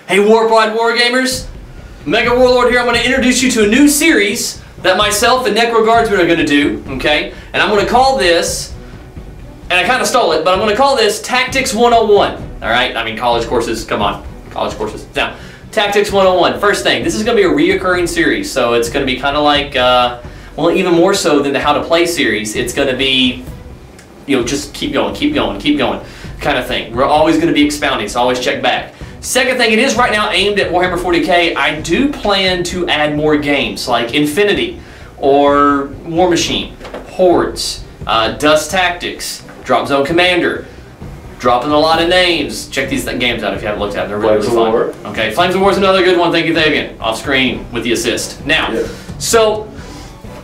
Hey Warp Wide Wargamers, Omega Warlord here. I'm going to introduce you to a new series that myself and Necroguardsman are going to do, okay? And I'm going to call this, and I kind of stole it, but I'm going to call this Tactics 101, alright? I mean, college courses, come on, college courses. Now, Tactics 101, first thing, this is going to be a reoccurring series, so it's going to be kind of like, well, even more so than the How to Play series. It's going to be, you know, just keep going kind of thing. We're always going to be expounding, so always check back. Second thing, it is right now aimed at Warhammer 40K. I do plan to add more games like Infinity or War Machine, Hordes, Dust Tactics, Drop Zone Commander, dropping a lot of names. Check these games out if you haven't looked at them. They're really fun. Okay, Flames of War is another good one. Thank you, Thayvian. Off screen with the assist. Now, so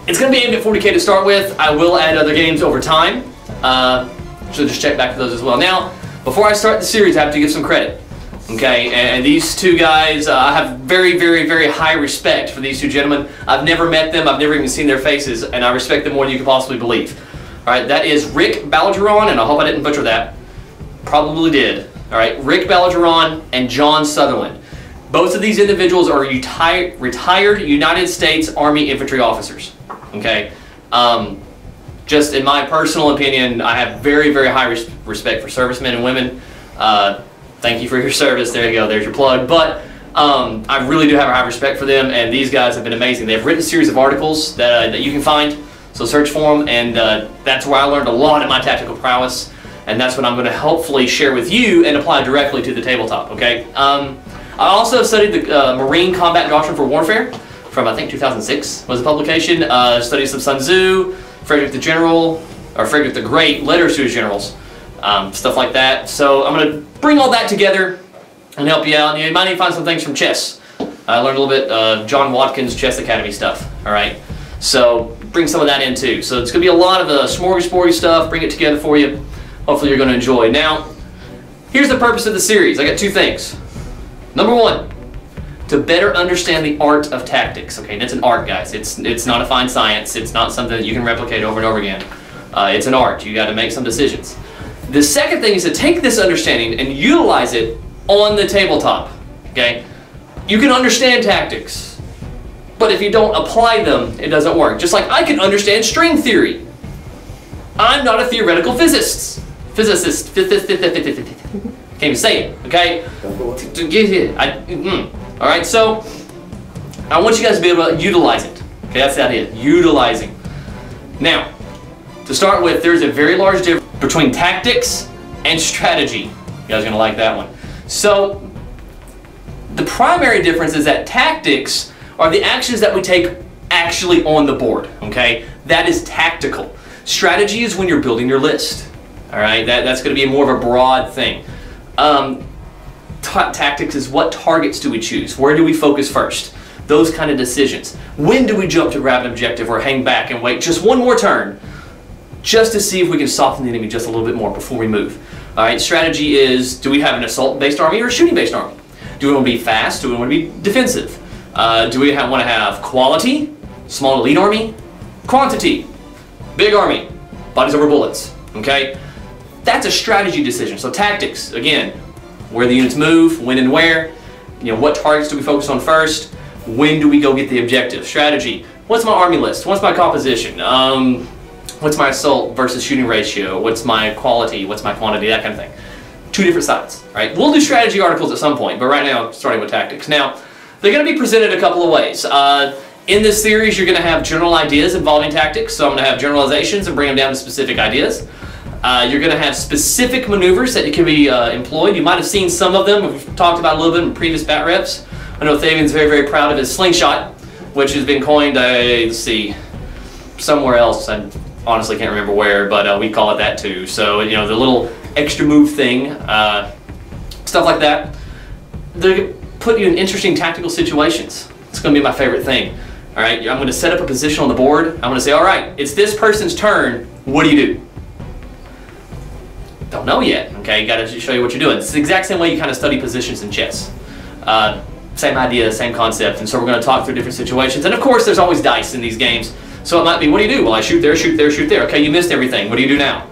it's going to be aimed at 40K to start with. I will add other games over time. So just check back to those as well. Now, before I start the series, I have to give some credit. Okay, and these two guys, I have very, very, very high respect for these two gentlemen. I've never met them, I've never even seen their faces, and I respect them more than you could possibly believe. Alright, that is Rick Balgeron, and I hope I didn't butcher that. Probably did. Alright, Rick Balgeron and John Sutherland. Both of these individuals are retired United States Army infantry officers. Okay, just in my personal opinion, I have very, very high respect for servicemen and women. Thank you for your service. There you go. There's your plug. But I really do have a high respect for them, and these guys have been amazing. They've written a series of articles that you can find, so search for them, and that's where I learned a lot of my tactical prowess, and that's what I'm going to hopefully share with you and apply directly to the tabletop. Okay. I also studied the Marine Combat Doctrine for Warfare from I think 2006 was the publication. Studied some Sun Tzu, Frederick the General, or Frederick the Great, letters to his generals. Stuff like that. So I'm going to bring all that together and help you out. You might even find some things from chess. I learned a little bit of John Watkins Chess Academy stuff. Alright, so bring some of that in too. So it's going to be a lot of smorgasbordy stuff. Bring it together for you. Hopefully you're going to enjoy. Now, here's the purpose of the series. I got two things. Number one, to better understand the art of tactics. Okay, and it's an art, guys. It's not a fine science. It's not something that you can replicate over and over again. It's an art. You got to make some decisions. The second thing is to take this understanding and utilize it on the tabletop. Okay, you can understand tactics, but if you don't apply them, it doesn't work. Just like I can understand string theory. I'm not a theoretical physicist. Can't even say it. Okay. All right. So I want you guys to be able to utilize it. Okay, that's the idea. Utilizing. Now, to start with, there's a very large difference between tactics and strategy. You guys are going to like that one. So, the primary difference is that tactics are the actions that we take actually on the board. Okay? That is tactical. Strategy is when you're building your list. Alright? That's going to be more of a broad thing. Tactics is what targets do we choose? Where do we focus first? Those kind of decisions. When do we jump to grab an objective or hang back and wait just one more turn? Just to see if we can soften the enemy just a little bit more before we move. Alright, strategy is, do we have an assault-based army or a shooting-based army? Do we want to be fast? Do we want to be defensive? Do we want to have quality, small elite army, quantity, big army, bodies over bullets? Okay? That's a strategy decision. So tactics, again, where the units move, when and where, you know, what targets do we focus on first, when do we go get the objective? Strategy, what's my army list? What's my composition? What's my assault versus shooting ratio? What's my quality? What's my quantity? That kind of thing. Two different sides, right? We'll do strategy articles at some point, but right now, starting with tactics. Now, they're going to be presented a couple of ways. In this series, you're going to have general ideas involving tactics, so I'm going to have generalizations and bring them down to specific ideas. You're going to have specific maneuvers that can be employed. You might have seen some of them. We've talked about a little bit in previous bat reps. I know Thayvian's very, very proud of his slingshot, which has been coined, let's see, somewhere else. I honestly can't remember where, but we call it that too. So, you know, the little extra move thing, stuff like that. They put you in interesting tactical situations. It's going to be my favorite thing. All right, I'm going to set up a position on the board. I'm going to say, all right, it's this person's turn. What do you do? Don't know yet. Okay, you got to show you what you're doing. It's the exact same way you kind of study positions in chess. Same idea, same concept, and so we're going to talk through different situations. And of course, there's always dice in these games. So it might be, what do you do? Well, I shoot there, shoot there, shoot there. Okay, you missed everything. What do you do now?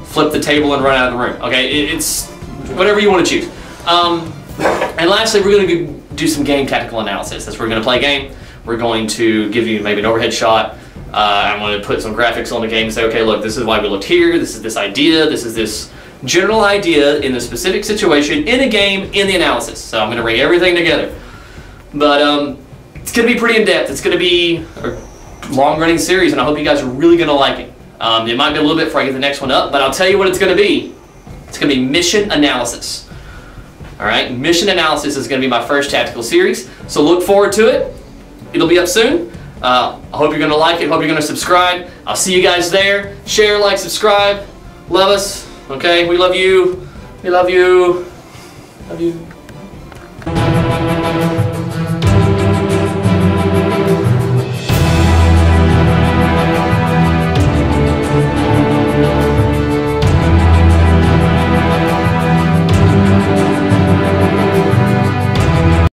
Flip the table and run out of the room. Okay, it's whatever you want to choose. And And lastly, we're going to do some game tactical analysis. That's where we're going to play a game. We're going to give you maybe an overhead shot. I'm going to put some graphics on the game and say, okay, look, this is why we looked here. This is this idea. This is this general idea in the specific situation in a game in the analysis. So I'm going to bring everything together. But it's going to be pretty in-depth. It's going to be a long-running series, and I hope you guys are really going to like it. It might be a little bit before I get the next one up, but I'll tell you what it's going to be. It's going to be mission analysis. All right, mission analysis is going to be my first tactical series, so look forward to it. It'll be up soon. I hope you're going to like it. Hope you're going to subscribe. I'll see you guys there. Share, like, subscribe. Love us. Okay, we love you. We love you. Love you.